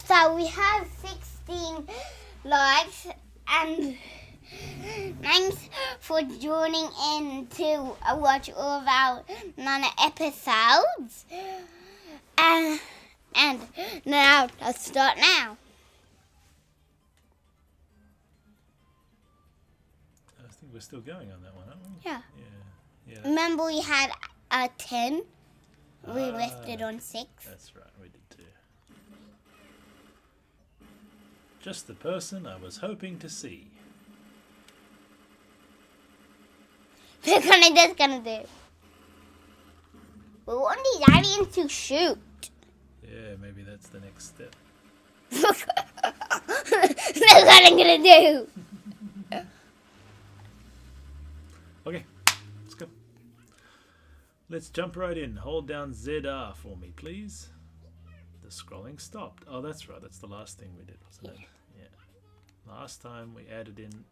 So we have 16 likes, and thanks for joining in to watch all of our 9 episodes. And now let's start now. I think we're still going on that one, aren't we? Yeah. Yeah. Remember we had 10. We left it on 6. That's right, we did too. Just the person I was hoping to see. We're gonna do. We want these aliens to shoot. Yeah, maybe that's the next step. That's what I'm gonna do. Okay, let's go. Let's jump right in. Hold down ZR for me, please. The scrolling stopped. Oh, that's right. That's the last thing we did, wasn't it? Yeah. Last time we added in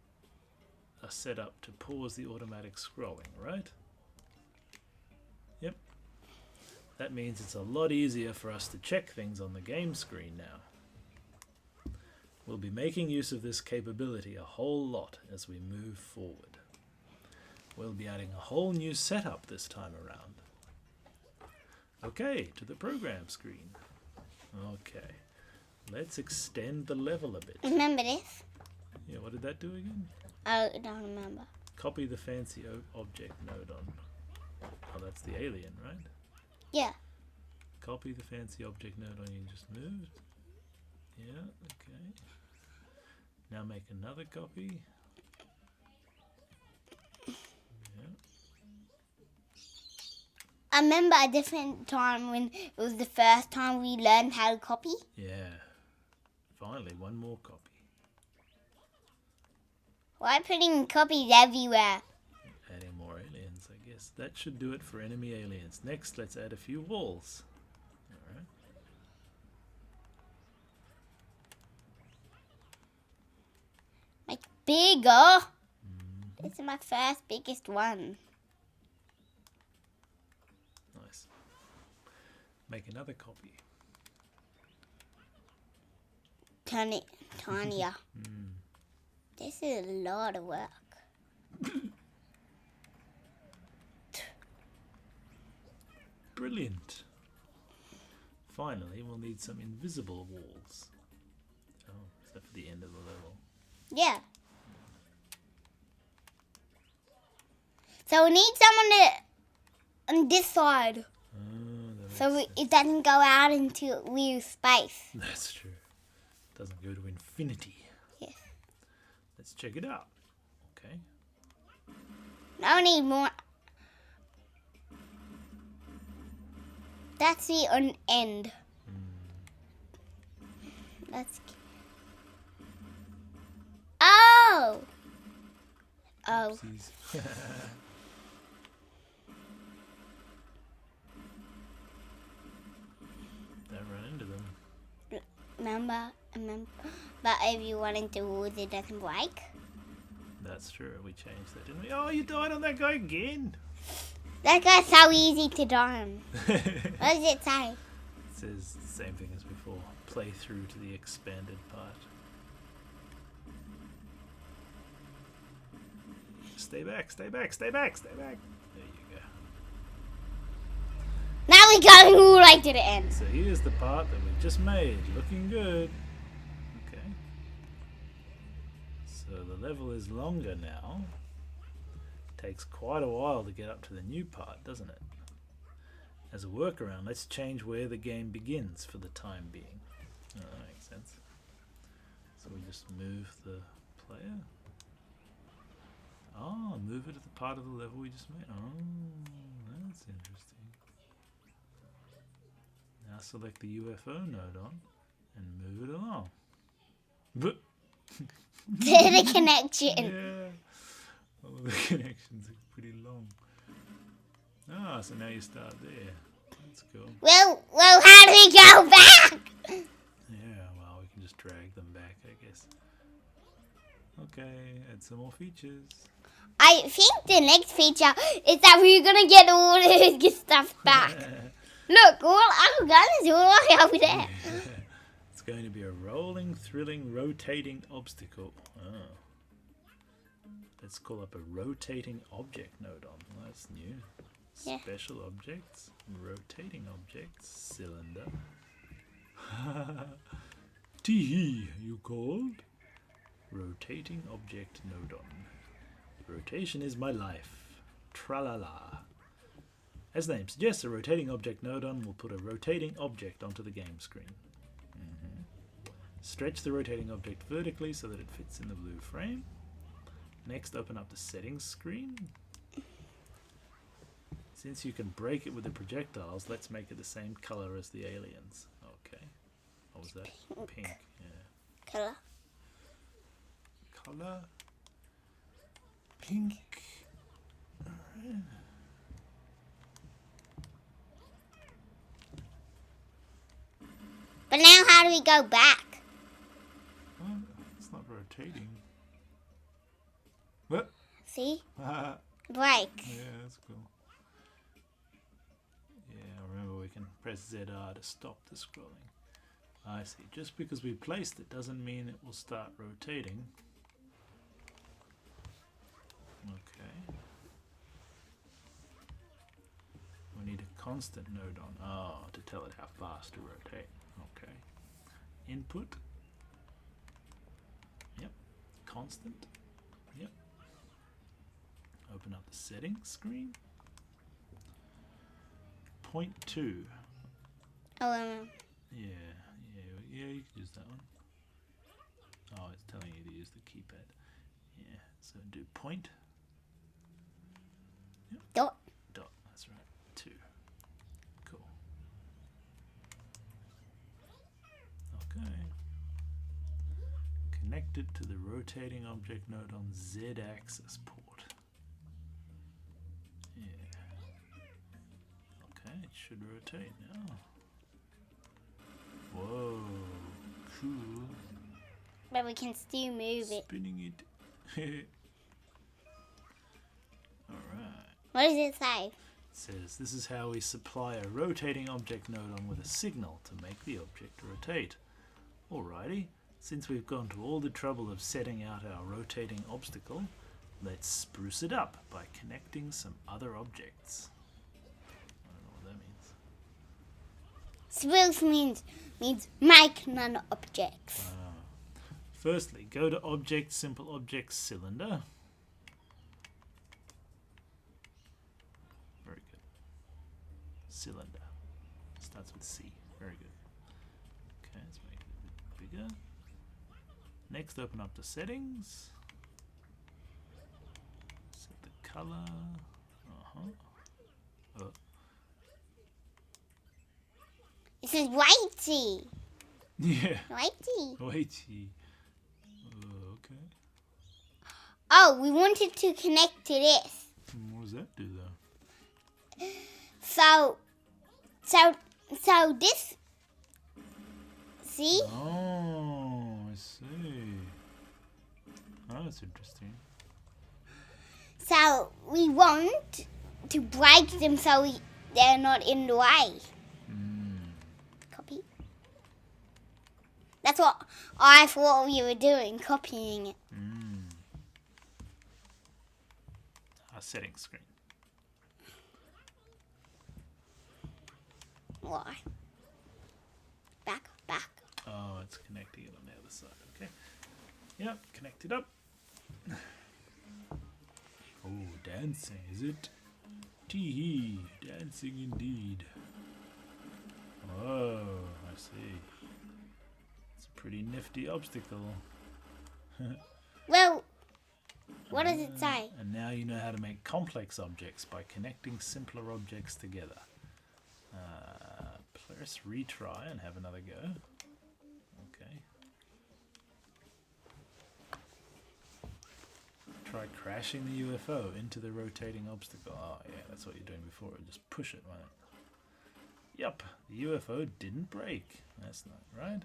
a setup to pause the automatic scrolling, right? Yep. That means it's a lot easier for us to check things on the game screen now. We'll be making use of this capability a whole lot as we move forward. We'll be adding a whole new setup this time around. Okay, to the program screen. Okay, let's extend the level a bit. Remember this? Yeah, what did that do again? I don't remember. Copy the fancy object node on. Oh, that's the alien, right? Yeah. Copy the fancy object node on you just moved. Yeah, okay. Now make another copy. I remember a different time when it was the first time we learned how to copy. Yeah. Finally, one more copy. Why putting copies everywhere? Adding more aliens, I guess. That should do it for enemy aliens. Next, let's add a few walls. Alright. Like bigger. This is my first biggest one. Nice. Make another copy. Turn it tinier. This is a lot of work. Brilliant. Finally, we'll need some invisible walls. Oh, is that for the end of the level? Yeah. So we need someone on this side. So it doesn't go out into weird space. That's true. Doesn't go to infinity. Yes. Let's check it out. Okay. No need more. That's the end. Let's. Oh. Oh. Oopsies. Don't run into them. Remember. But if you run into walls, it doesn't break. That's true. We changed that, didn't we? Oh, you died on that guy again. That guy's so easy to darn. What does it say? It says the same thing as before. Play through to the expanded part. Stay back, stay back, stay back, stay back. There you go. Now we're going all the way to the end. So here's the part that we've just made. Looking good. Okay. So the level is longer now. Takes quite a while to get up to the new part, doesn't it? As a workaround, let's change where the game begins for the time being. Oh, that makes sense. So we just move the player. Oh, move it to the part of the level we just made. Oh, that's interesting. Now select the UFO node on and move it along. The connection. Yeah. Oh, the connections are pretty long. Ah, so now you start there. That's cool. Well, how do we go back? Yeah, well, we can just drag them back, I guess. Okay, add some more features. I think the next feature is that we're going to get all this stuff back. Look, all our guns are all the way over there. going to be a rolling, thrilling, rotating obstacle. Oh. Let's call up a rotating object node on. Well, that's new. Yeah. Special objects, rotating objects, cylinder. Tee-hee, you called? Rotating object node on. Rotation is my life. Tra-la-la. As the name suggests, a rotating object node on will put a rotating object onto the game screen. Stretch the rotating object vertically so that it fits in the blue frame. Next, open up the settings screen. Since you can break it with the projectiles, let's make it the same color as the aliens. Okay. What was that? Pink. Yeah. Color. Color. Pink. Alright. But now how do we go back? Well, it's not rotating. What? See? Yeah, Break. that's cool. Yeah, remember we can press ZR to stop the scrolling. I see. Just because we placed it doesn't mean it will start rotating. Okay. We need a constant node on. Oh, to tell it how fast to rotate. Okay. Input. Yep. Constant. Yep. Open up the settings screen. 0.2. Oh, Yeah, you can use that one. Oh, it's telling you to use the keypad. Yeah, so do point. Yep. Dot. Dot, that's right. 2. Cool. Okay. Connect it to the rotating object node on Z-axis port. Yeah. Okay, it should rotate now. Whoa, cool. But we can still move it. Spinning it. Alright. What does it say? It says this is how we supply a rotating object node on with a signal to make the object rotate. Alrighty, since we've gone to all the trouble of setting out our rotating obstacle, let's spruce it up by connecting some other objects. I don't know what that means. Spruce means make non-objects. Firstly, go to Object, Simple Objects, Cylinder. Very good. Cylinder. Starts with C. Very good. Okay, let's make it a bit bigger. Next, open up the settings. Set the color. It says whitey. Yeah. Whitey. Waity. Okay. Oh, we wanted to connect to this. What does that do though? So this. See? Oh, I see. Oh, that's interesting. So we want to break them so they're not in the way. Copy. That's what I thought we were doing, copying it. Our settings screen. Why? Back. Oh, it's connecting it on the other side. Okay. Yep, connected up. Oh, dancing, is it? Tee-hee, dancing indeed. Oh, I see. It's a pretty nifty obstacle. Well, what does it say? And now you know how to make complex objects by connecting simpler objects together. Let's retry and have another go. Okay. Try crashing the UFO into the rotating obstacle. Oh yeah, that's what you're doing before. Just push it, won't it? Yep, the UFO didn't break. That's not right.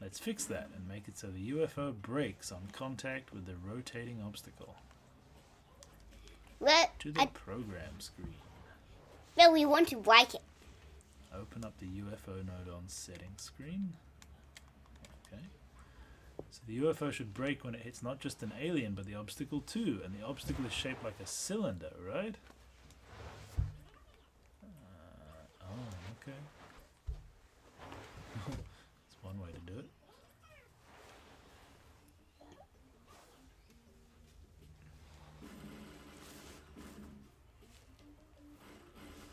Let's fix that and make it so the UFO breaks on contact with the rotating obstacle. Well, To the program screen. no, we want to break it. Open up the UFO node on settings screen. Okay. So the UFO should brake when it hits not just an alien, but the obstacle too. And the obstacle is shaped like a cylinder, right? Oh, okay. That's one way to do it.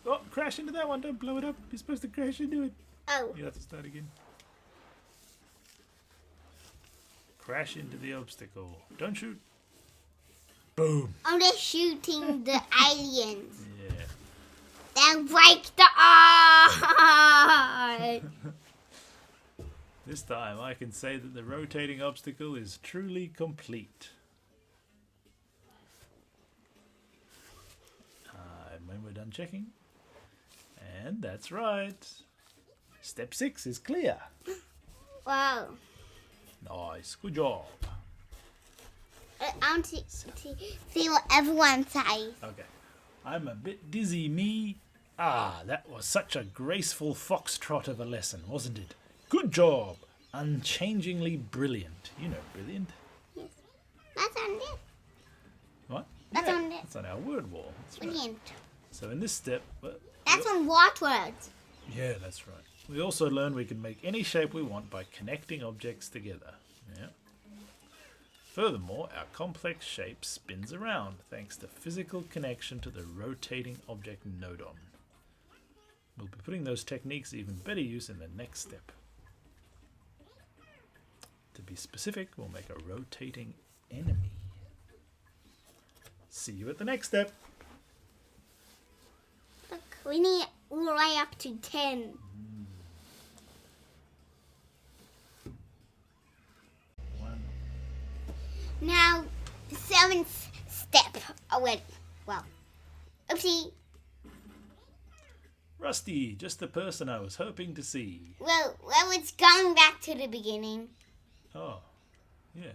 Oh, crash into that one. Don't blow it up. You're supposed to crash into it. Oh. You have to start again. Crash into the obstacle. Don't shoot. Boom. I'm just shooting the aliens. Yeah. Then break the art. This time I can say that the rotating obstacle is truly complete. And when we're done checking. And that's right. Step 6 is clear. Wow. Nice. Good job. I want to see what everyone says. Okay. I'm a bit dizzy, me. Ah, that was such a graceful foxtrot of a lesson, wasn't it? Good job. Unchangingly brilliant. You know brilliant. Yes. That's on it. What? That's on it. That's on our word wall. That's right. Brilliant. So in this step... That's on what words? Yeah, that's right. We also learned we can make any shape we want by connecting objects together. Yeah. Furthermore, our complex shape spins around thanks to physical connection to the rotating object nodon. We'll be putting those techniques to even better use in the next step. To be specific, we'll make a rotating enemy. See you at the next step. Look, we need all the way up to 10. Now, the 7th step already. Well, oopsie. Rusty, just the person I was hoping to see. Well, it's going back to the beginning. Oh, yeah.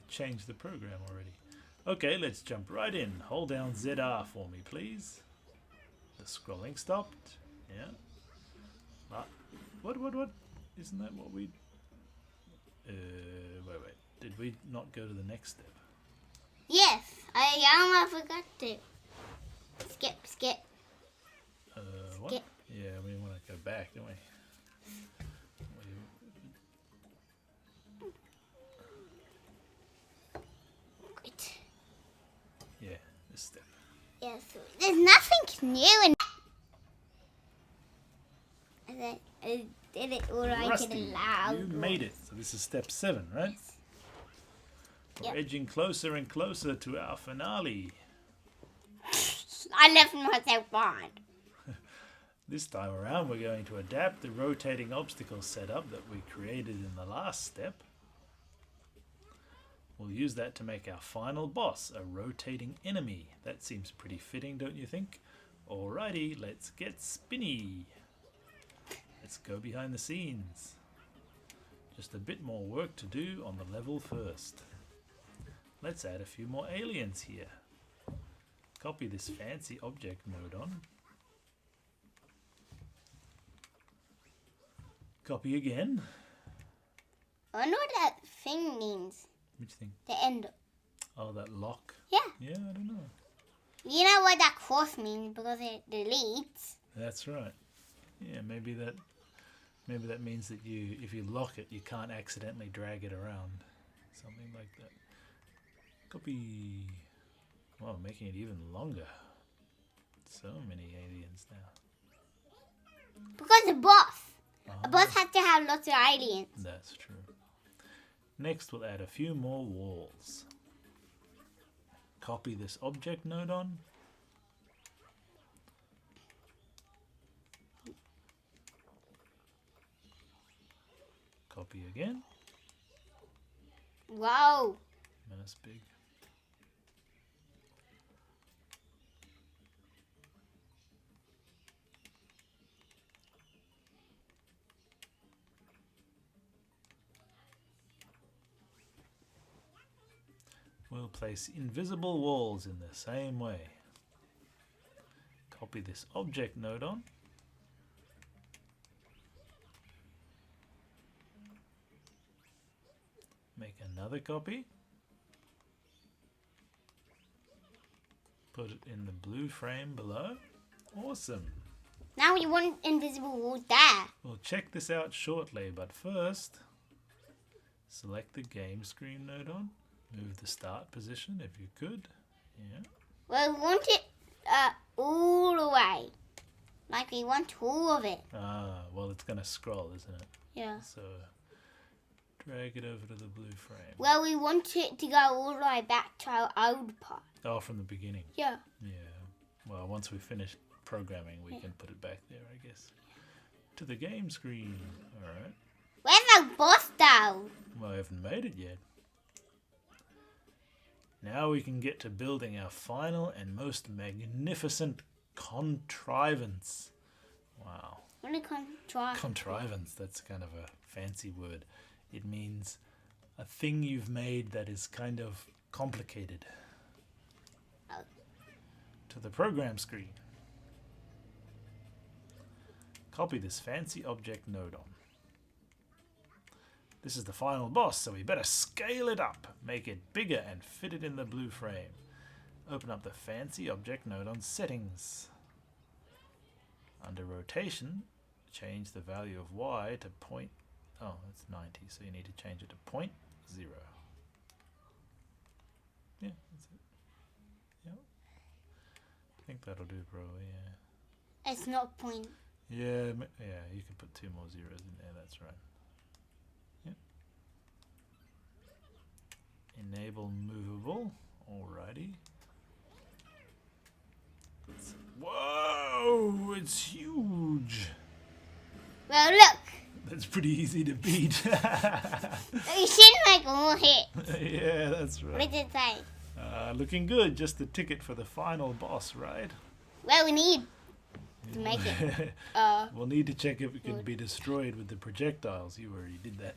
Changed the program already. Okay, let's jump right in. Hold down ZR for me, please. The scrolling stopped. Yeah. What? Isn't that what we... wait. Did we not go to the next step? Yes, I forgot to. Skip. What? Skip. Yeah, we want to go back, don't we? Great. Yeah, this step. Yes, there's nothing new in. I did it all right Rusty, and loud. you made it. So this is step 7, right? Yes. We're Yep. edging closer and closer to our finale. I left myself behind. This time around, we're going to adapt the rotating obstacle setup that we created in the last step. We'll use that to make our final boss, a rotating enemy. That seems pretty fitting, don't you think? Alrighty, let's get spinny. Let's go behind the scenes. Just a bit more work to do on the level first. Let's add a few more aliens here. Copy this fancy object nodon. Copy again. I wonder what that thing means. Which thing? The end. Oh, that lock. Yeah. Yeah, I don't know. You know what that cross means because it deletes. That's right. Yeah, maybe that means that if you lock it, you can't accidentally drag it around. Something like that. Copy. Wow, making it even longer. So many aliens now. Because the boss. A Ah, boss has to have lots of aliens. that's true. Next, we'll add a few more walls. Copy this object nodon. Copy again. Wow. That's big. We'll place invisible walls in the same way. Copy this object nodon. Make another copy. Put it in the blue frame below. Awesome. Now we want invisible wall there. We'll check this out shortly, but first, select the game screen node on. Move the start position if you could. Yeah. Well, we want it all the way. Like we want all of it. Ah, well, it's going to scroll, isn't it? Yeah. So, drag it over to the blue frame. Well, we want it to go all the way back to our old part. Oh, from the beginning. Yeah. Yeah. Well, once we finish programming, we can put it back there, I guess. To the game screen. All right. Where's our boss though? Well, I haven't made it yet. Now we can get to building our final and most magnificent contrivance. Wow. What a contrivance. Contrivance, that's kind of a fancy word. It means a thing you've made that is kind of complicated. Oh. To the program screen. Copy this fancy object node on. This is the final boss, so we better scale it up, make it bigger and fit it in the blue frame. Open up the fancy object node on settings. Under rotation, change the value of y to point. Oh, it's 90, so you need to change it to 0.0. Yeah, that's it. Yep. I think that'll do probably, yeah. It's not point. Yeah, you can put 2 more zeros in there, that's right. Yep. Enable movable, alrighty. Whoa, it's huge. Well, look. That's pretty easy to beat. You should make all hit. Yeah, that's What right. does it say? Looking good, just the ticket for the final boss, right? Well, we need to make it. We'll need to check if it can be destroyed with the projectiles. You already did that.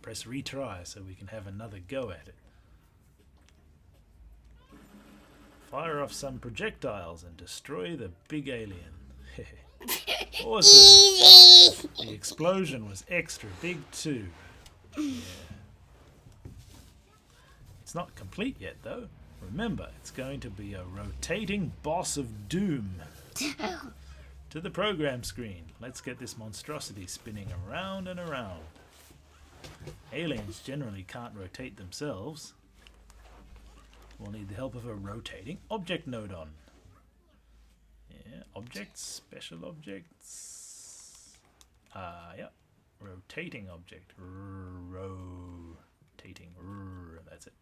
Press retry so we can have another go at it. Fire off some projectiles and destroy the big alien. Awesome. Easy. The explosion was extra big too. Yeah. It's not complete yet though. Remember, it's going to be a rotating boss of doom. To the program screen. Let's get this monstrosity spinning around and around. Aliens generally can't rotate themselves. We'll need the help of a rotating object node on. Yeah, objects, special objects. Yeah, rotating object. Rotating. That's it.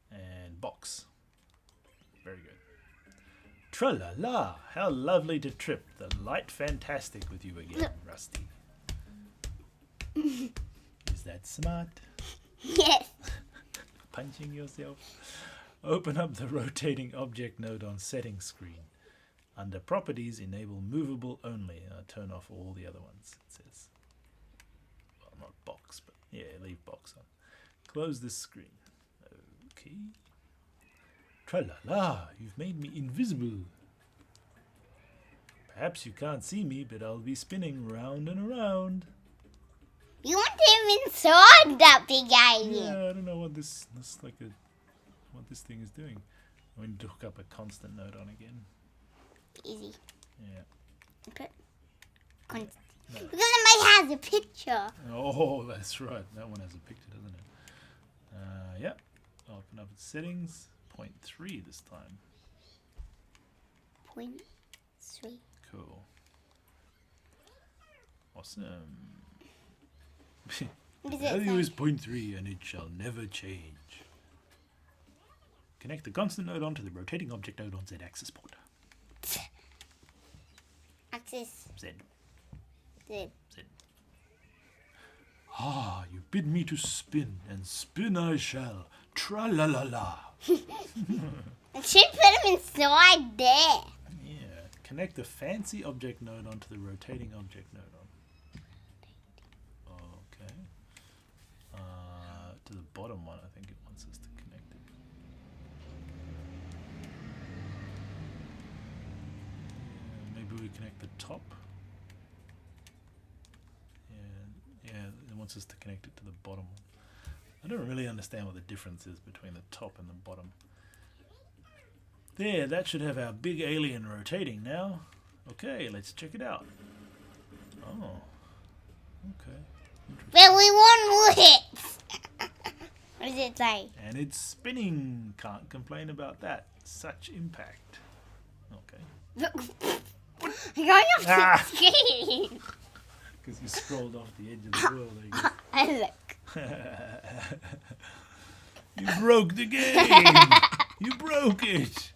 And box. Very good. Tra-la-la! How lovely to trip the light fantastic with you again, Rusty. Is that smart? Yes. Punching yourself. Open up the rotating object node on settings screen. Under properties, enable movable only. Turn off all the other ones, it says. Well, not box, but yeah, leave box on. Close this screen. Okay. Tra-la-la, you've made me invisible. Perhaps you can't see me, but I'll be spinning round and around. You want him inside that big alien. Yeah, I don't know what this what this thing is doing. We need to hook up a constant node on again. Easy. Yeah. Okay. No. Because it might have a picture. Oh, that's right. That one has a picture, doesn't it? Yep. Open up its settings. 0.3 this time. 0.3. Cool. Awesome. What The does it value say? is 0.3 and it shall never change. Connect the constant node onto the rotating object node on Z-axis port. Axis. Z. Z. Z. Ah, you bid me to spin, and spin I shall. Tra-la-la-la. It should put him inside there. Yeah. Connect the fancy object node onto the rotating object node on. Okay. To the bottom one, I think it wants us to connect it. Maybe we connect the top. Yeah, it wants us to connect it to the bottom one. I don't really understand what the difference is between the top and the bottom. There, that should have our big alien rotating now. Okay, let's check it out. Oh, okay. But we want more hits. What does it say? And it's spinning. Can't complain about that. Such impact. Okay. I'm going off Ah. the screen. Because you scrolled off the edge of the world. There you go. And look. You broke the game. You broke it.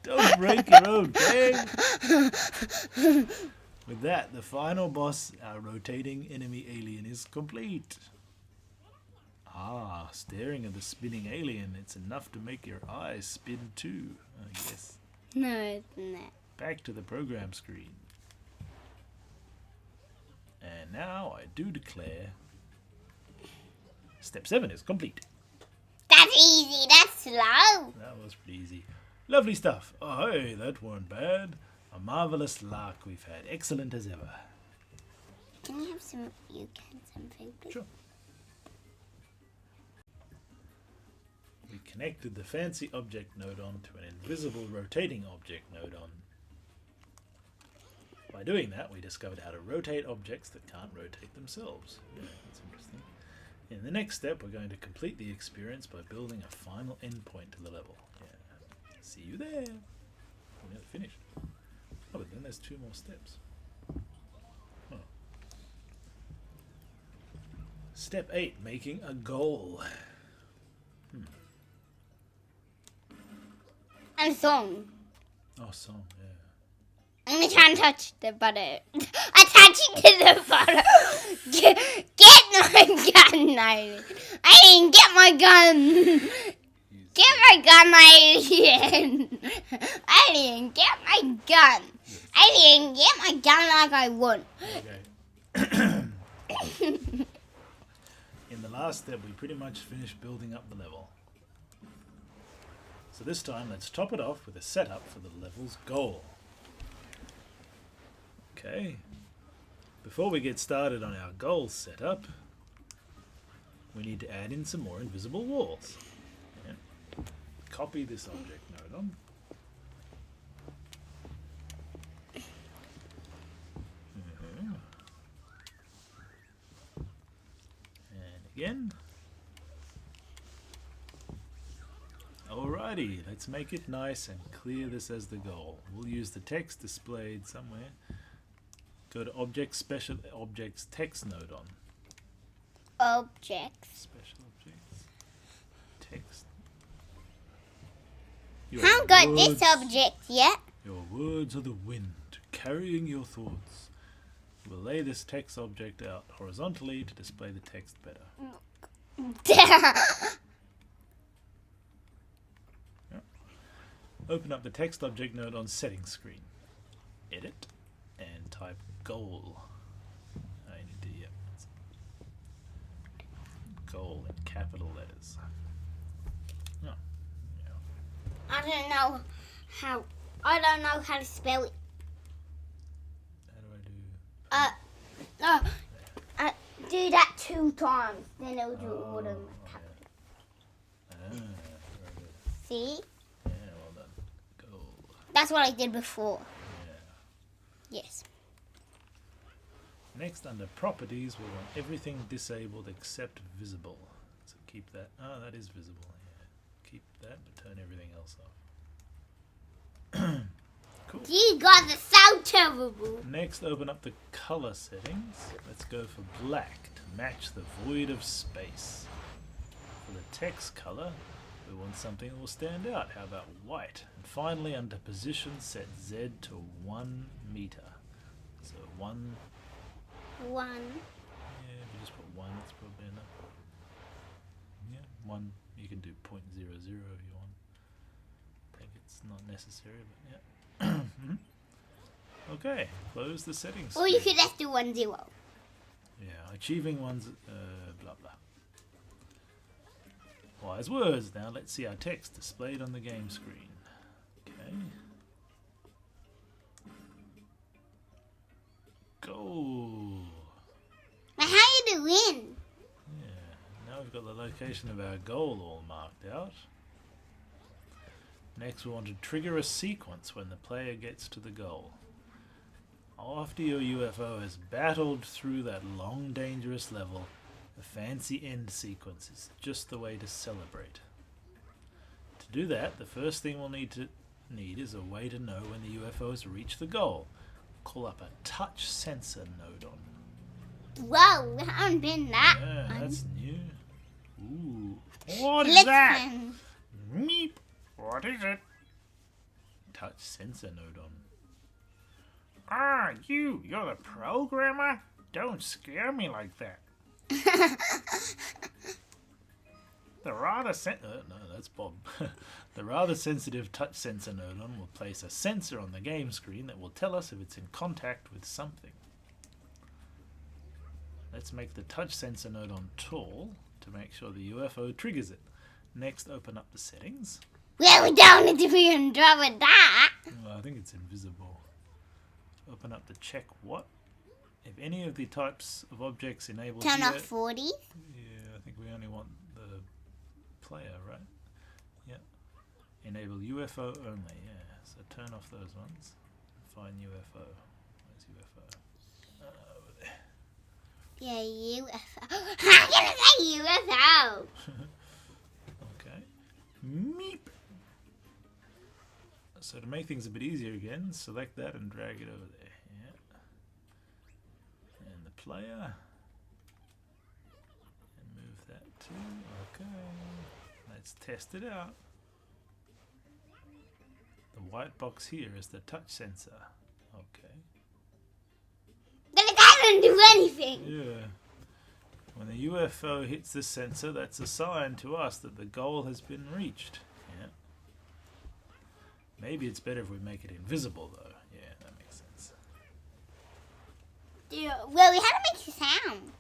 Don't break your own game. With that, the final boss, our rotating enemy alien, is complete. Ah, staring at the spinning alien, it's enough to make your eyes spin too. Yes. No, it's not. Back to the program screen. And now I do declare Step 7 is complete. That's easy. That's slow. That was pretty easy. Lovely stuff. Oh, hey, that weren't bad. A marvelous lark we've had. Excellent as ever. Can you have some? You can some food, please? Sure. We connected the fancy object node on to an invisible rotating object node on. By doing that, we discovered how to rotate objects that can't rotate themselves. Yeah, that's interesting. In the next step, we're going to complete the experience by building a final endpoint to the level. Yeah. See you there. We're nearly finished. Oh, but then there's 2 more steps. Oh. Step 8, making a goal. And song. Oh, song, yeah. I'm gonna try and touch the butter. Attaching to the butter. Get my gun, Alien. I didn't get my gun. Get my gun, Alien. I didn't get my gun. I didn't get my gun like I want. Okay. In the last step, we pretty much finished building up the level. So this time, let's top it off with a setup for the level's goal. Okay. Before we get started on our goal setup, we need to add in some more invisible walls. Yeah. Copy this object node on. And again. Alrighty, let's make it nice and clear this as the goal. We'll use the text displayed somewhere. Go to Objects, Special Objects, Text node on. Objects. Special Objects, Text. Haven't got this object yet. Your words are the wind, carrying your thoughts. We'll lay this text object out horizontally to display the text better. Open up the text object node on Settings screen. Edit and type goal. I need to, goal in capital letters. Oh, yeah. I don't know how to spell it. How do I do? Do that 2 times, then it'll do all of them. Very good. See? Yeah, well done. Goal. That's what I did before. Yeah. Yes. Next, under properties, we want everything disabled except visible. So keep that. Oh, that is visible. Yeah. Keep that, but turn everything else off. Cool. You guys are so terrible. Next, open up the color settings. Let's go for black to match the void of space. For the text color, we want something that will stand out. How about white? And finally, under position, set Z to 1 meter. So 1. 1. Yeah, if you just put 1, that's probably enough. Yeah, 1. You can do 0.00 if you want. I think it's not necessary, but yeah. Okay, close the settings. Or you screen. could just do 1 0. Yeah, achieving one's blah blah. Wise words. Now let's see our text displayed on the game screen. Okay. Goal. Now how win. Now we've got the location of our goal all marked out. Next we want to trigger a sequence when the player gets to the goal. After your UFO has battled through that long dangerous level, a fancy end sequence is just the way to celebrate. To do that, the first thing we'll need is a way to know when the UFO has reached the goal. Call up a touch sensor nodon. Whoa, we haven't been that. Yeah, that's new. Ooh. What is Listen. that? Meep. What is it? Touch sensor nodon. Ah, you're the programmer? Don't scare me like that. The rather no, that's Bob. The rather sensitive touch sensor nodon will place a sensor on the game screen that will tell us if it's in contact with something. Let's make the touch sensor nodon tall to make sure the UFO triggers it. Next, open up the settings. Well, we don't need to be in trouble with that. Well, I think it's invisible. Open up the check what? If any of the types of objects enabled Turn here, off 40. Yeah, I think we only want the player, right? Yep. Enable UFO only, yeah. So turn off those ones. Find UFO. Where's UFO? Over there. Yeah, UFO. How can I say UFO? Okay. Meep. So to make things a bit easier again, select that and drag it over there. Yeah. And the player. And move that too. Okay. Let's test it out. The white box here is the touch sensor. Okay. Then it doesn't do anything. Yeah. When the UFO hits the sensor, that's a sign to us that the goal has been reached. Yeah. Maybe it's better if we make it invisible, though. Yeah, that makes sense. Yeah, well, we have to make a sound.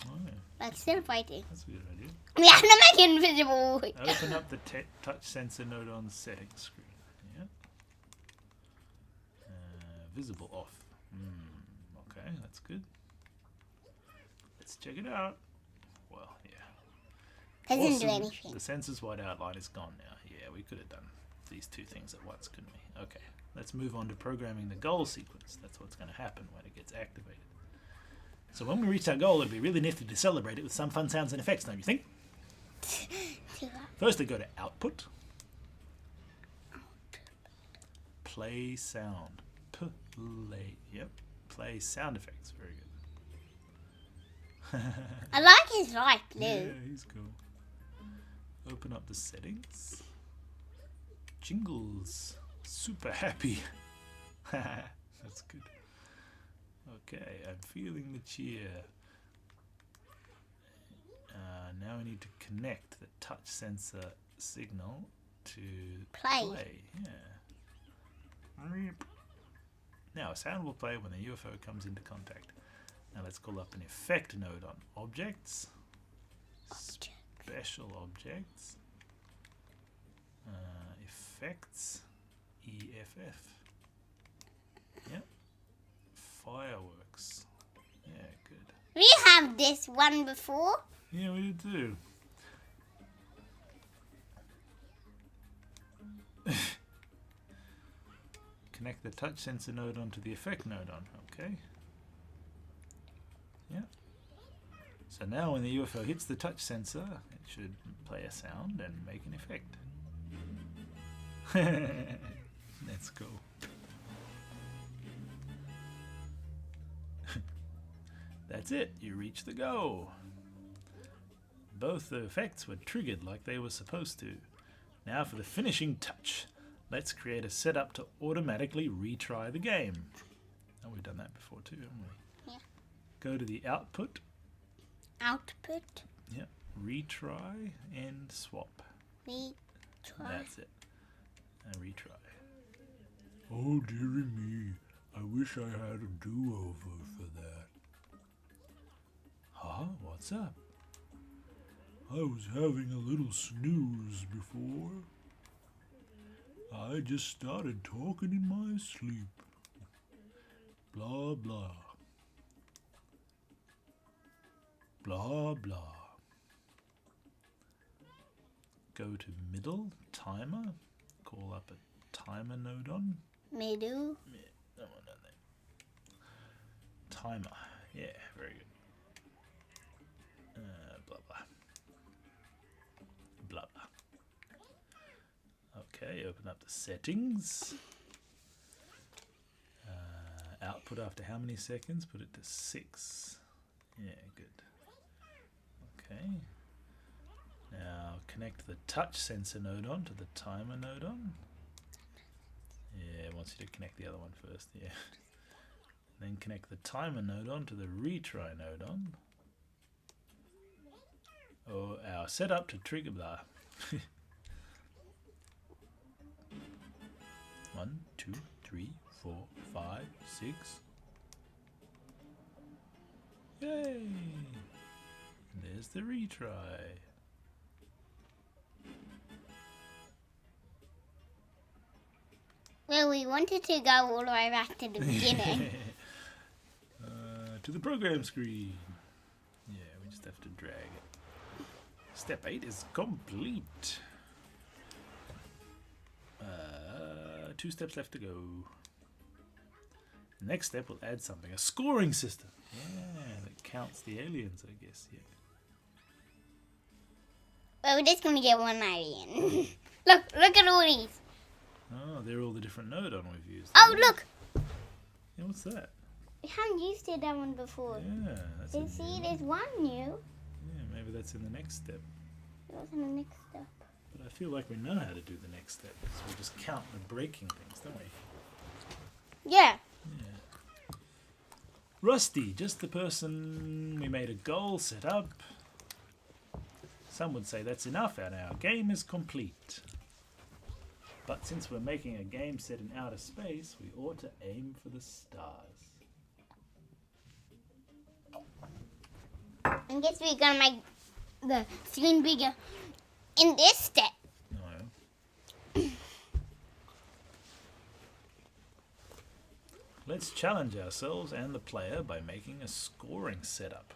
Oh, yeah. Like still fighting. That's a good idea. We have to make it invisible. Open up the touch sensor node on the settings screen. Yeah. Visible off. Okay, that's good. Let's check it out. Well, yeah. Doesn't do anything. The sensor's white outline is gone now. Yeah, we could have done these two things at once, couldn't we? Okay, let's move on to programming the goal sequence. That's what's going to happen when it gets activated. So when we reach our goal, it'd be really nifty to celebrate it with some fun sounds and effects, don't you think? Firstly, go to Output. Play sound. Play. Yep. Play sound effects. Very good. I like his light blue. Yeah, he's cool. Open up the settings. Jingles. Super happy. That's good. Okay, I'm feeling the cheer. Now we need to connect the touch sensor signal to Play. Yeah. Now a sound will play when the UFO comes into contact. Now let's call up an effect node on objects. Special objects. Effects. EFF. Yep. Fireworks. Yeah, good. We have this one before. Yeah, we do. Connect the touch sensor node onto the effect node on. Okay. Yeah. So now when the UFO hits the touch sensor, it should play a sound and make an effect. That's cool. That's it. You reach the goal. Both the effects were triggered like they were supposed to. Now for the finishing touch. Let's create a setup to automatically retry the game. Oh, we've done that before too, haven't we? Yeah. Go to the output. Output. Yep. Retry and swap. Retry. That's it. And retry. Oh dearie me. I wish I had a do-over for that. Huh? What's up? I was having a little snooze before. I just started talking in my sleep. Blah, blah. blah blah. Go to middle, timer, call up a timer node on. Middle. Yeah, that one down there. Timer, yeah, very good. Blah blah. Blah blah. Okay, open up the settings. Output after how many seconds? Put it to 6. Yeah, good. Okay. Now connect the touch sensor node on to the timer node on. Yeah, it wants you to connect the other one first, yeah. Then connect the timer node on to the retry node on. Oh, our setup to trigger blah. 1, 2, 3, 4, 5, 6. Yay! And there's the retry. Well, we wanted to go all the way back to the beginning. To the program screen. Yeah, we just have to drag it. Step 8 is complete. 2 steps left to go. Next step will add something. A scoring system. Yeah, that counts the aliens, I guess. Yeah. Well, we're just going to get one alien. Look at all these. Oh, they're all the different node on we've used. Oh, look. Yeah, what's that? We haven't used that one before. Yeah, that's You see, there's one new. Yeah, maybe that's in the next step. What's in the next step? But I feel like we know how to do the next step. So we just count the breaking things, don't we? Yeah. Yeah. Rusty, just the person we made a goal set up. Some would say that's enough and our game is complete. But since we're making a game set in outer space, we ought to aim for the stars. I guess we're going to make the screen bigger in this step. No. Let's challenge ourselves and the player by making a scoring setup.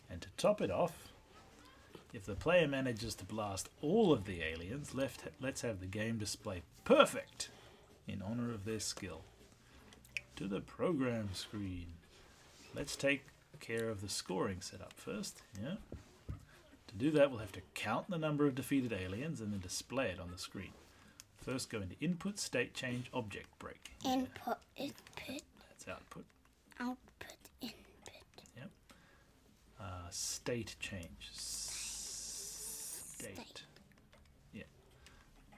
And to top it off, if the player manages to blast all of the aliens, let's have the game display perfect in honor of their skill. To the program screen. Let's take care of the scoring setup first. Yeah. To do that, we'll have to count the number of defeated aliens and then display it on the screen. First, go into Input, State Change, Object Break. Input, That's output. output, input. Yep. State change. State. Yeah.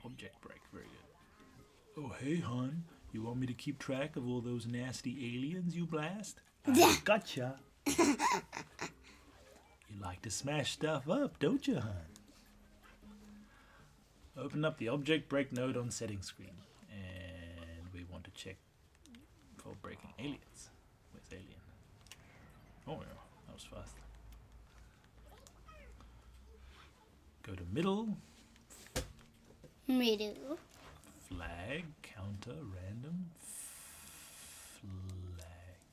Object break. Very good. Oh, hey, hon. You want me to keep track of all those nasty aliens you blast? I gotcha. You like to smash stuff up, don't you, hon? Open up the object break node on settings screen. And we want to check for breaking aliens. Where's alien? Oh, yeah. That was fast. Go to middle. Middle. Flag, counter, random. Flag.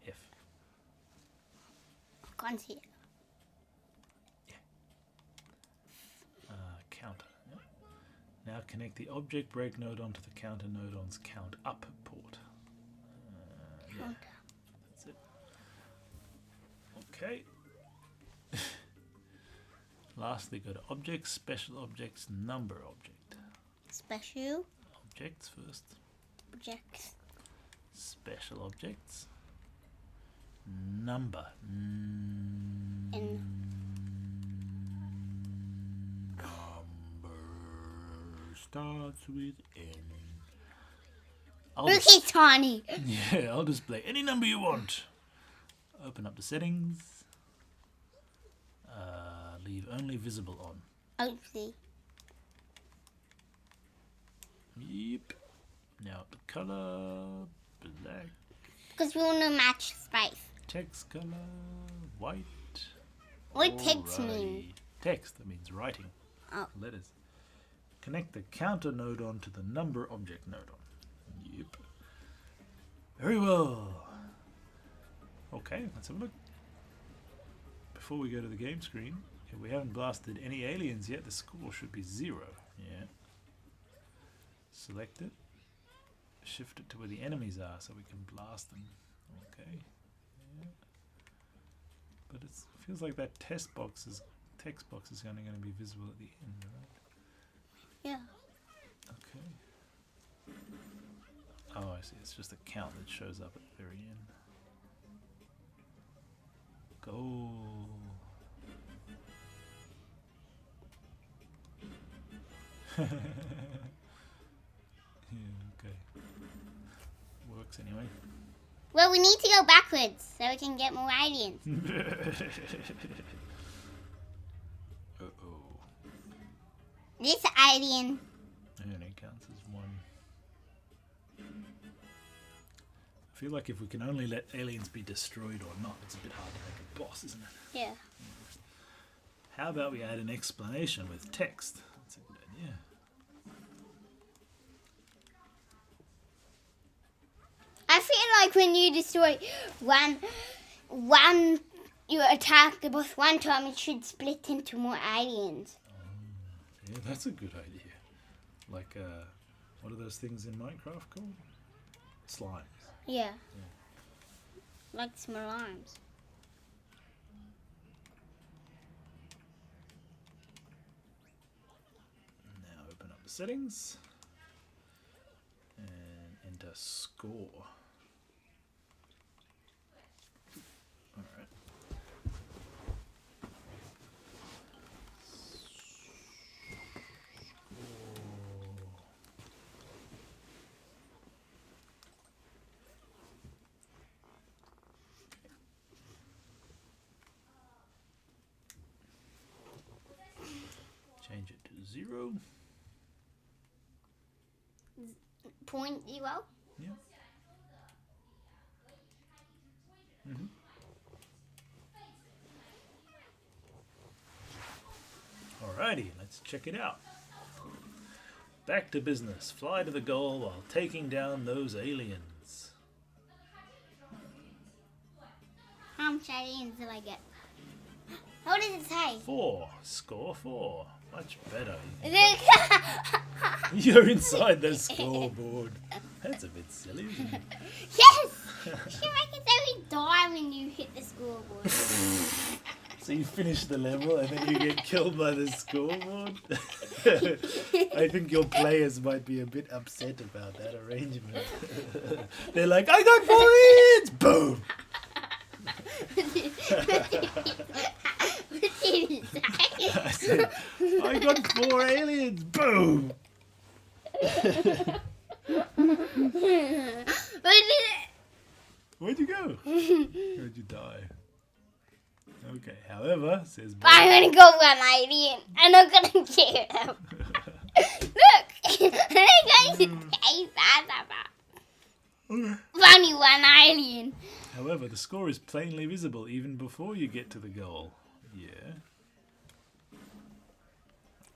F. I can't see it. Counter. Yep. Now connect the object break node onto the counter node on's count up port. Yeah, Counter. that's it. Okay. Lastly, go to objects, special objects, number object. Special Objects first. objects. Special objects. Number. N. Number starts with N. Look, he's tiny. Yeah, I'll display any number you want. Open up the settings. Leave only visible on. Hopefully. Yep. Now the color, black. Because we want to match space. Text color, white. What text Alrighty. mean? Text, that means writing. Oh. Letters. Connect the counter node on to the number object node on. Yep. Very well. Okay. Okay, let's have a look. Before we go to the game screen, if we haven't blasted any aliens yet, the score should be 0. Yeah. Select it. Shift it to where the enemies are so we can blast them. Okay. Yeah. But it feels like that text box is only going to be visible at the end, right? Yeah. Okay. Oh, I see. It's just a count that shows up at the very end. Go. Yeah, okay. Works anyway. Well, we need to go backwards so we can get more aliens. Uh-oh. This alien. And it counts as 1. I feel like if we can only let aliens be destroyed or not, it's a bit hard to make a boss, isn't it? Yeah. How about we add an explanation with text? That's a good idea. I feel like when you destroy one, you attack the boss one time, it should split into more aliens. Yeah, that's a good idea. Like, what are those things in Minecraft called? Slimes. Yeah. Like small arms. Now open up the settings and enter score. Alright. Change it to 0. 0.0. Yeah. Mm-hmm. Alrighty, let's check it out. Back to business. Fly to the goal while taking down those aliens. How much aliens do I get? What does it say? 4. Score 4. Much better. Look. You're inside the scoreboard. That's a bit silly, isn't it? Yes! You make it so we die when you hit the scoreboard. So you finish the level and then you get killed by the scoreboard? I think your players might be a bit upset about that arrangement. They're like, I got 4 aliens! Boom! I said, I got 4 aliens! Boom! Where'd you go? Where'd you die? Okay, however, says Bob. I'm gonna go one alien. I'm not gonna kill him. Look! I'm going to take that about. Only one alien. However, the score is plainly visible even before you get to the goal. Yeah.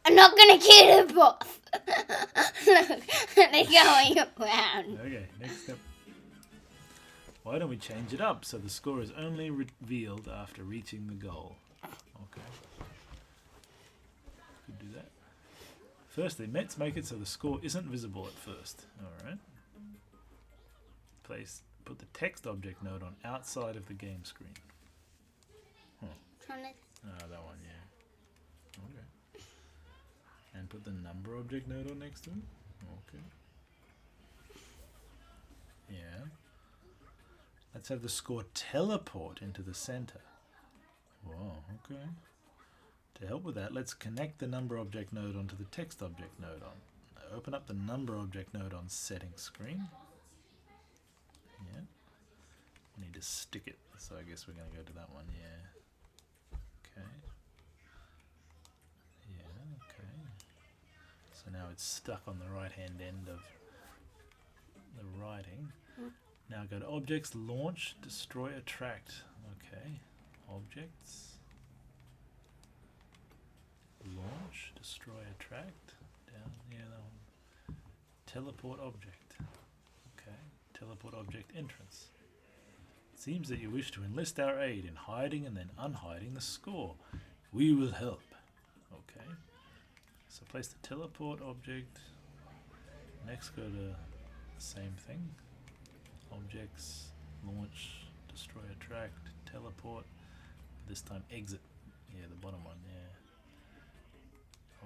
I'm not gonna kill the boss. Look, they're going around. Okay, next step. Why don't we change it up so the score is only revealed after reaching the goal? Okay. Could do that. Firstly, let's make it so the score isn't visible at first. Alright. Put the text object node on outside of the game screen. That one, yeah. Okay. And put the number object node on next to it. Okay. Yeah. Let's have the score teleport into the center. Whoa, okay. To help with that, let's connect the number object node onto the text object node on. Open up the number object node on settings screen. Yeah. We need to stick it, so I guess we're going to go to that one, yeah. Okay. Yeah, okay. So now it's stuck on the right hand end of the writing. Now go to Objects, Launch, Destroy, Attract. Okay. Objects. Launch, Destroy, Attract. Down, yeah, that one. Teleport Object. Okay. Teleport Object Entrance. seems that you wish to enlist our aid in hiding and then unhiding the score. We will help. Okay. So place the teleport object. Next go to the same thing. Objects, launch, destroy, attract, teleport. This time exit. Yeah, the bottom one, yeah.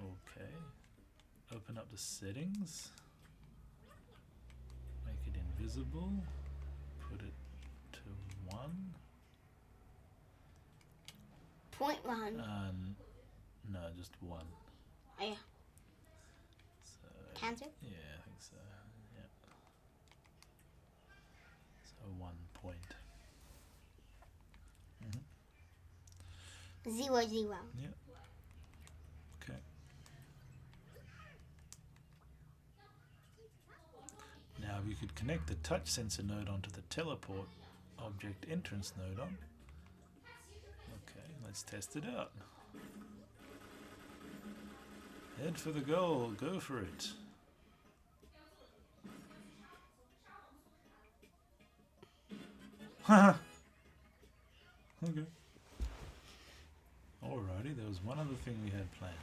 Okay. Open up the settings. Make it invisible. Put it to 1. 0.1. No, just 1. Oh, yeah. So, Cancel? yeah, I think so. Yeah. So 1 point. 0, 0. Yeah. Okay. Now you could connect the touch sensor node onto the teleport object entrance node on. Okay, let's test it out. Head for the goal, go for it. Haha. Okay. Alrighty, there was one other thing we had planned.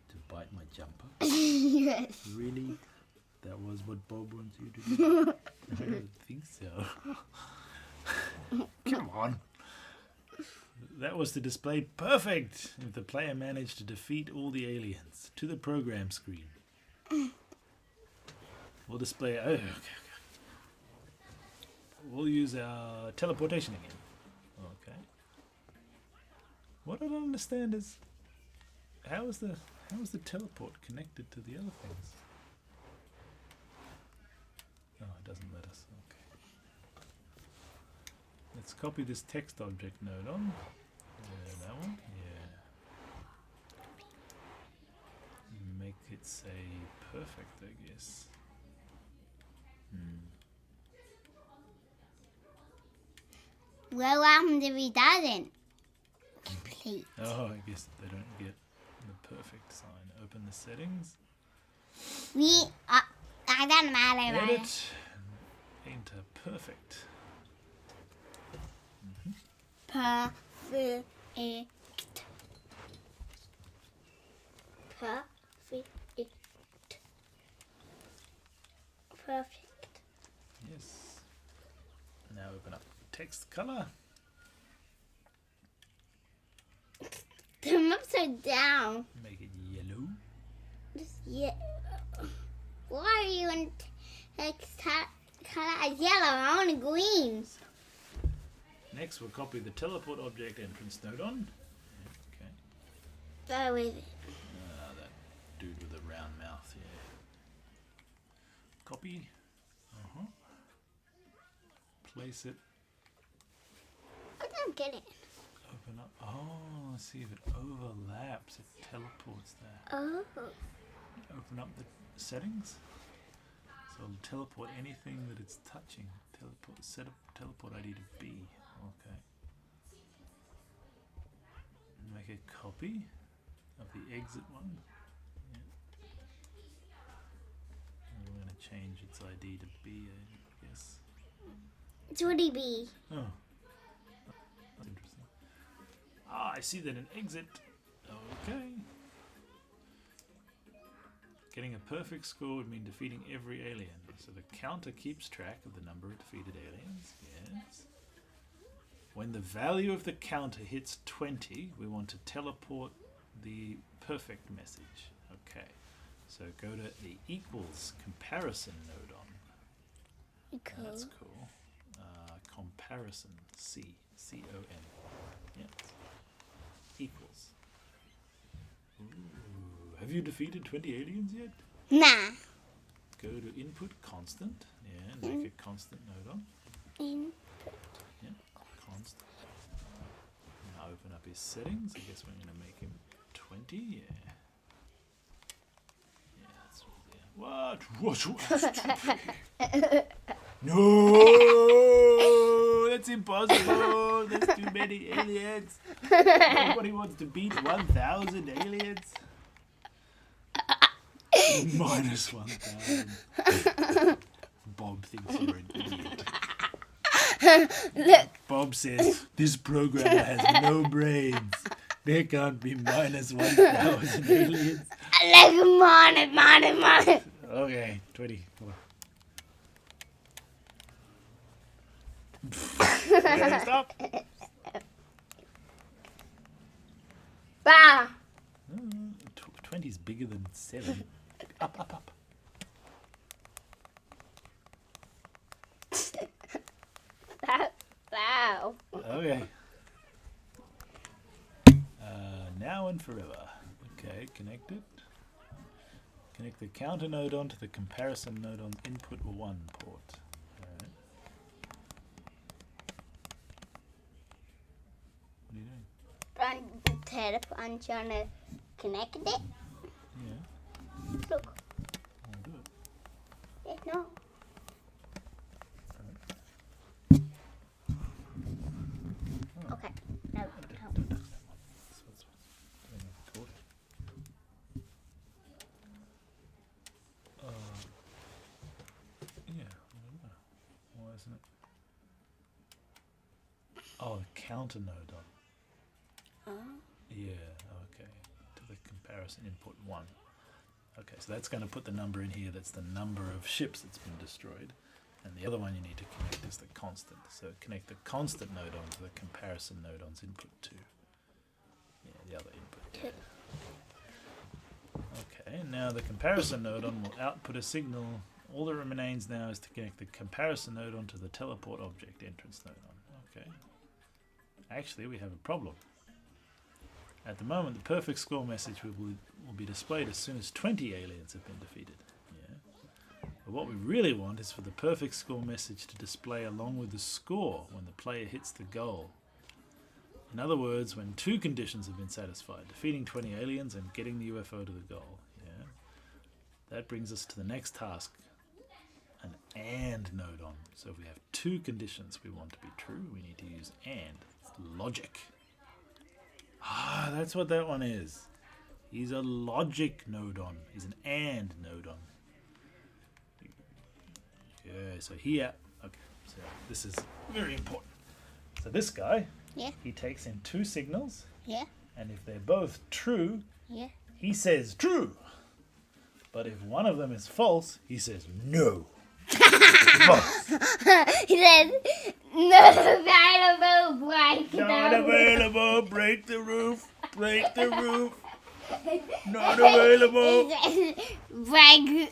To bite my jumper? Yes. Really? That was what Bob wants you to do? I don't think so. Come on. That was to display perfect if the player managed to defeat all the aliens to the program screen. We'll display. Oh, okay. We'll use our teleportation again. Okay. What I don't understand is how is the teleport connected to the other things? Oh, it doesn't let us. Okay. Let's copy this text object node on. That one. Yeah. Make it say perfect, I guess. Well, what happens if he doesn't complete? Oh, I guess they don't get the perfect sign. Open the settings. I don't matter. Edit. Enter perfect. Perfect. Perfect. Yes. Now open up text color. I'm upside down. Make it yellow. Yeah. Why are you in text color as yellow? I want green. Next, we'll copy the teleport object entrance node on. Okay. Go with it. That dude with the round mouth, yeah. Copy. Place it. I don't get it. Open up. Oh, see if it overlaps. It teleports there. Oh. Open up the settings. So it'll teleport anything that it's touching. Teleport. Set up teleport ID to B. Okay. Make a copy of the exit one. Yeah. And we're going to change its ID to B, I guess. It's Woody B. Oh. That's interesting. Ah, I see that an exit. Okay. Getting a perfect score would mean defeating every alien. So the counter keeps track of the number of defeated aliens. Yes. When the value of the counter hits 20, we want to teleport the perfect message. Okay. So go to the equals comparison node on. Cool. That's cool. Comparison. C-O-M. Yeah. Equals. Ooh. Have you defeated 20 aliens yet? Nah. Go to input constant. Yeah, and make a constant node on. Yeah, constant. Now open up his settings. I guess we're going to make him 20. Yeah. Yeah, that's right there. What? No! That's impossible! There's too many aliens! Nobody wants to beat 1,000 aliens! Minus 1,000. Bob thinks you're an idiot. Look. Bob says this programmer has no brains. There can't be minus 1,000 aliens. Look, money. Okay, 20. Come on. Stop. Bah. 20 is bigger than 7. Up. Wow. Okay. Now and forever. Okay, connect it. Connect the counter node onto the comparison node on input 1 port. Alright. What are you doing? I'm trying to connect it. Yeah, Look. I'll do it. No. Okay. No. Why isn't it? Oh, the counter node on. Yeah, okay. To the comparison input 1. Okay, so that's going to put the number in here. That's the number of ships that's been destroyed. And the other one you need to connect is the constant. So connect the constant node onto the comparison node on's input 2. Yeah, the other input. Okay, now the comparison node on will output a signal. All that remains now is to connect the comparison node onto the teleport object entrance node on. Okay. Actually, we have a problem. At the moment, the perfect score message will be displayed as soon as 20 aliens have been defeated. Yeah. But what we really want is for the perfect score message to display along with the score when the player hits the goal. In other words, when 2 conditions have been satisfied, defeating 20 aliens and getting the UFO to the goal. Yeah. That brings us to the next task, an AND node on. So if we have 2 conditions we want to be true, we need to use AND. It's logic. Ah, that's what that one is. He's a logic node on. He's an AND node on. Yeah, so here, okay, so this is very important. So this guy, Yeah. he takes in 2 signals, Yeah. and if they're both true, Yeah. he says true. But if one of them is false, he says no. False. He says, not available, break Not the available. Break the roof. Break the roof. Not available. break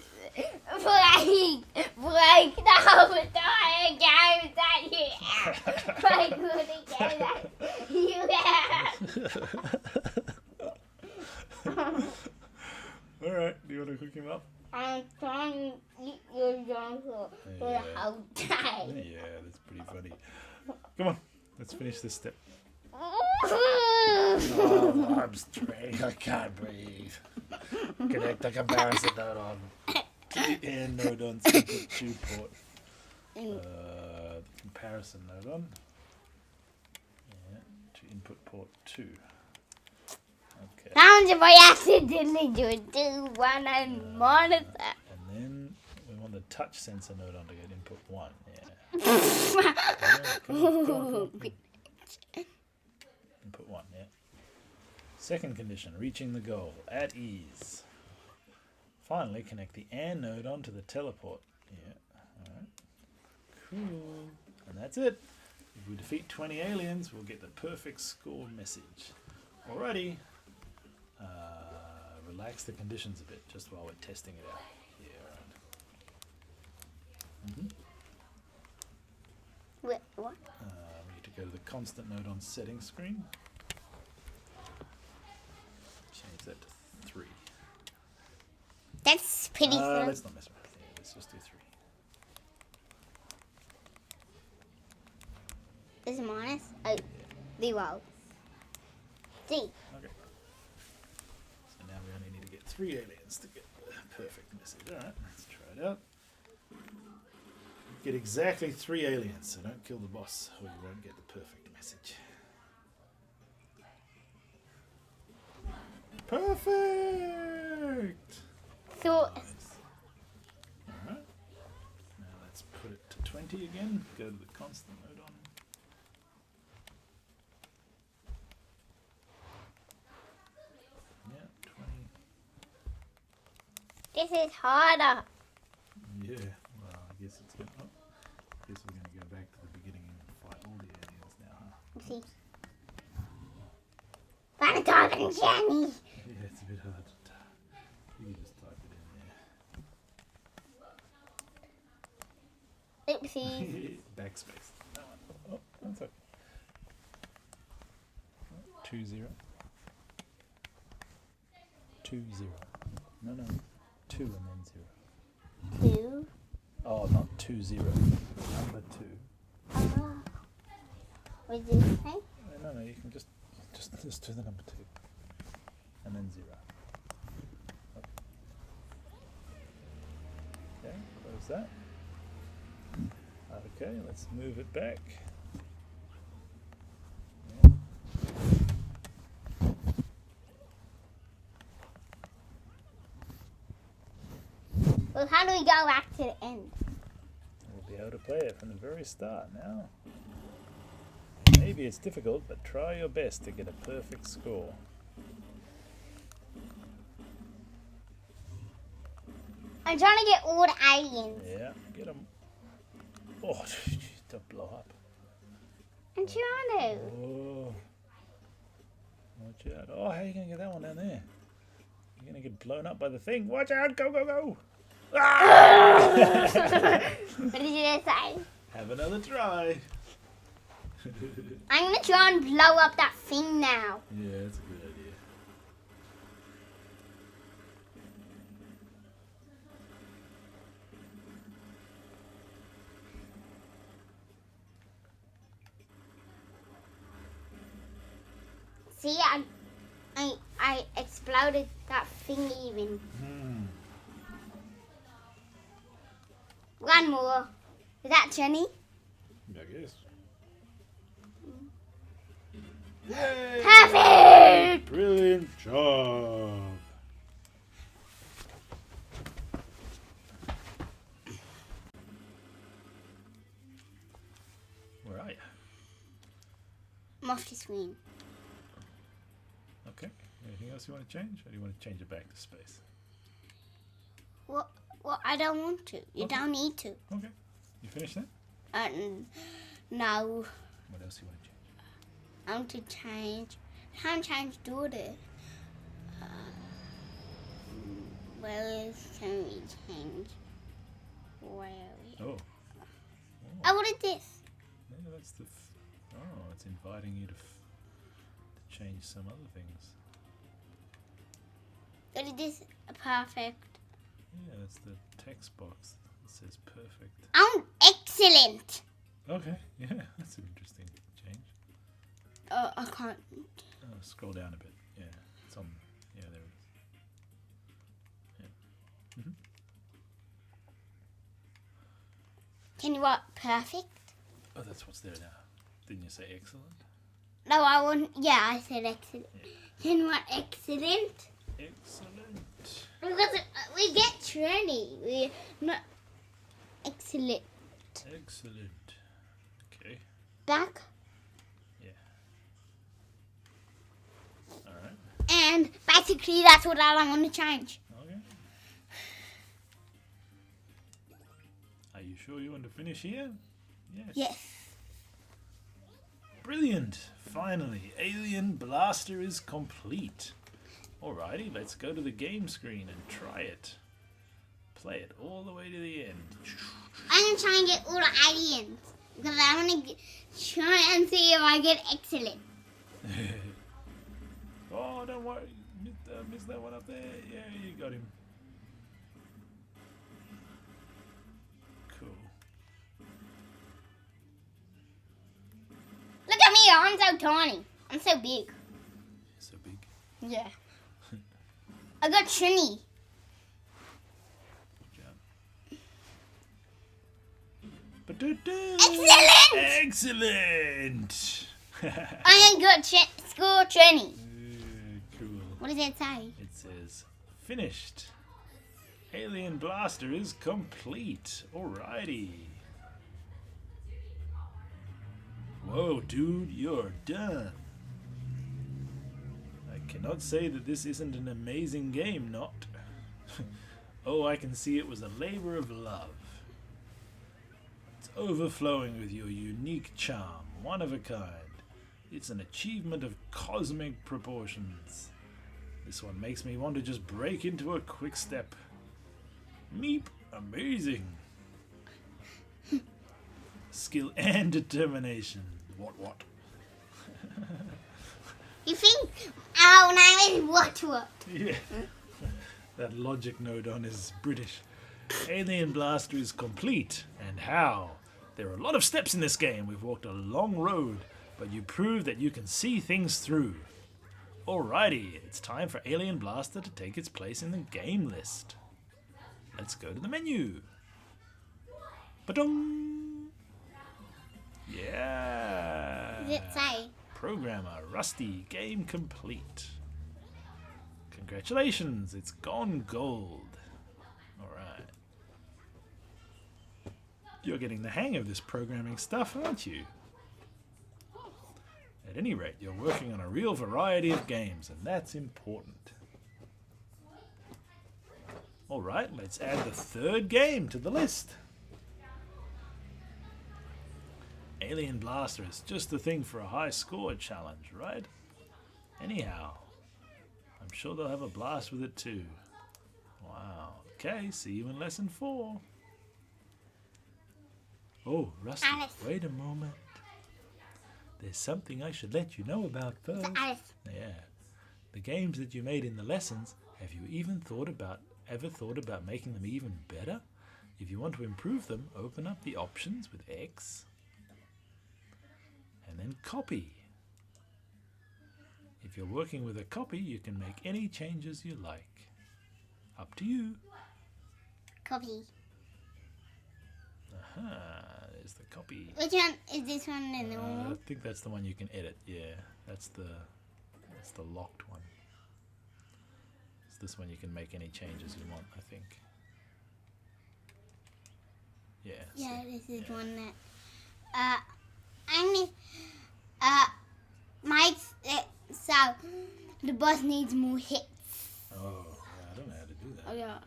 the whole entire game that you have. Break the game that you have. All right. Do you want to cook him up? I'm trying to eat your jungle for the whole time. Yeah, that's pretty funny. Come on. Let's finish this step. Oh, Oh, I'm straight. I can't breathe. Connect the comparison node on. To the AND node on input 2 port. The comparison node on. Yeah, to input port 2. Okay. Sounds if I accidentally do 1 and monitor. And then we want the touch sensor node on to get input 1. Yeah. Come on. Input 1, yeah. Second condition, reaching the goal at ease. Finally, connect the AND node onto the teleport. Yeah, alright. Cool. And that's it. If we defeat 20 aliens, we'll get the perfect score message. Alrighty. Relax the conditions a bit, just while we're testing it out. Yeah, right. Wait, what? We need to go to the constant node on settings screen. Change that to 3. That's pretty fun. Let's not mess around. Yeah, let's just do 3. This is minus. Oh, the roll. See. Okay. So now we only need to get 3 aliens to get the perfect message. Alright, let's try it out. Get exactly 3 aliens, so don't kill the boss or you won't get the perfect message. Perfect! So, Nice. Alright. Now let's put it to 20 again. Go to the constant mode on. Yeah, 20. This is harder. Yeah, well, I guess it's going to... I guess we're going to go back to the beginning and fight all the aliens now, huh? Let's see. Valentine and Jenny. Yeah, it's a bit hard to type. You can just type it in there. Oopsies. Backspace. That one. Oh, that's okay. 2 0. 2 0. No, 2 and then 0. 2. Oh, not 2 0. Number 2. What did you say? No, you can just do the number 2. And then 0. Okay, close that. Okay, let's move it back. Yeah. Well, how do we go back to the end? We'll be able to play it from the very start now. Maybe it's difficult, but try your best to get a perfect score. I'm trying to get all the aliens. Yeah, get them. Oh, to blow up. I'm trying to. Oh, watch out. Oh, how are you going to get that one down there? You're going to get blown up by the thing. Watch out, go, go, go. Ah! What did you say? Have another try. I'm going to try and blow up that thing now. Yeah, that's a good idea. See, I exploded that thing even. One more. Is that Jenny? I guess. Yay! Perfect! Brilliant job. Where are you? I'm off the screen. Okay. Anything else you want to change? Or do you want to change it back to space? Well, I don't want to. You Okay. don't need to. Okay. You finished that? No. What else you want to change? I want to change. Can't change order. Where can we change? Where we? Oh. Oh, what is this? Yeah, that's the... oh, it's inviting you to change some other things. What is this? Perfect. Yeah, that's the text box that says perfect. I'm excellent. Okay, yeah, that's an interesting change. I can't. Scroll down a bit. Yeah, it's on... yeah, there it is. Yeah. Mm-hmm. Can you write perfect? Oh, that's what's there now. Didn't you say excellent? No, I want. Yeah, I said excellent. Yeah. Can you write excellent? Excellent. Because we get trendy. We're not excellent. Excellent. Okay. Back. Yeah. Alright. And basically, that's what I want to change. Okay. Are you sure you want to finish here? Yes. Yes. Brilliant. Finally, Alien Blaster is complete. Alrighty, let's go to the game screen and try it. Play it all the way to the end. I'm going to try and get all the aliens. Because I want to try and see if I get excellent. Oh, don't worry. Missed that one up there. Yeah, you got him. Cool. Look at me, I'm so tiny. I'm so big. So big. Yeah. I got Trini. Good job. Excellent! Excellent! I ain't got school Trini. Cool. What does it say? It says, finished. Alien Blaster is complete. Alrighty. Oh, dude, you're done. I cannot say that this isn't an amazing game, not. Oh, I can see it was a labor of love. It's overflowing with your unique charm, one of a kind. It's an achievement of cosmic proportions. This one makes me want to just break into a quick step. Meep, amazing. Skill and determination. What? You think our name is what? Yeah. That logic node on is British. Alien Blaster is complete. And how? There are a lot of steps in this game. We've walked a long road, but you prove that you can see things through. Alrighty, it's time for Alien Blaster to take its place in the game list. Let's go to the menu. Ba-dum! Yeah! Does it say? Programmer Rusty, game complete. Congratulations, it's gone gold. Alright. You're getting the hang of this programming stuff, aren't you? At any rate, you're working on a real variety of games, and that's important. Alright, let's add the third game to the list. Alien Blaster is just the thing for a high score challenge, right? Anyhow, I'm sure they'll have a blast with it too. Wow. Okay, see you in lesson 4. Oh, Rusty, Alice. wait a moment. There's something I should let you know about first. Alice. Yeah. The games that you made in the lessons, have you ever thought about making them even better? If you want to improve them, open up the options with X and then copy. If you're working with a copy, you can make any changes you like. Up to you. Copy. Aha, there's the copy. Which one is this one in the I normal? think that's the one you can edit. Yeah, that's the locked one. It's this one you can make any changes you want, I think. Yeah. Yeah, see. this is Yeah. one that. So the boss needs more hits. Oh, yeah, I don't know how to do that. Oh yeah.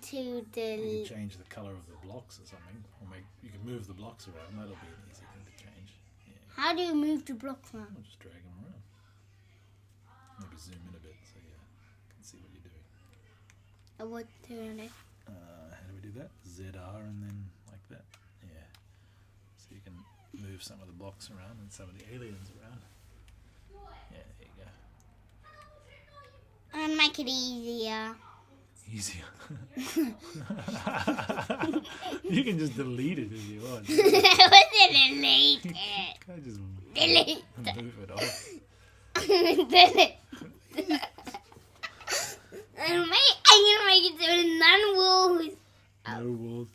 To You the. can change the color of the blocks or something, or you can move the blocks around. That'll be an easy thing to change. Yeah, How do you move the blocks around? I'll just drag them around. Maybe zoom in a bit so you can see what you're doing. What to do? How do we do that? ZR and then like that. Yeah. So you can move some of the blocks around and some of the aliens around. Yeah, there you go. And make it easier. Easier. You can just delete it if you want. What's it delete it? Can I just Delete. move it off? Delete. I'm gonna make it so there's none walls. No walls.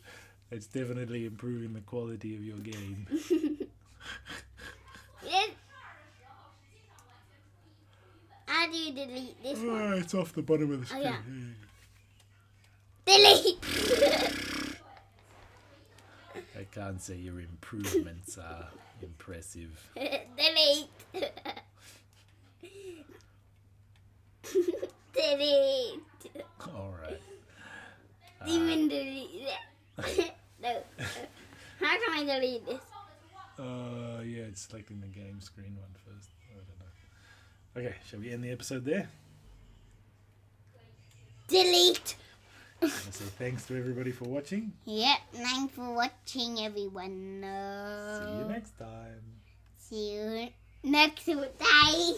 It's definitely improving the quality of your game. Yes. How do you delete this one? Oh, it's off the bottom of the screen. yeah. Delete. I can't say your improvements are impressive. Delete. Delete. Alright. Even delete that. No. How can I delete this? Yeah, it's selecting the game screen one first. I don't know. Okay, shall we end the episode there? Delete. I say thanks to everybody for watching. Yep, thanks for watching, everyone. See you next time. See you next day.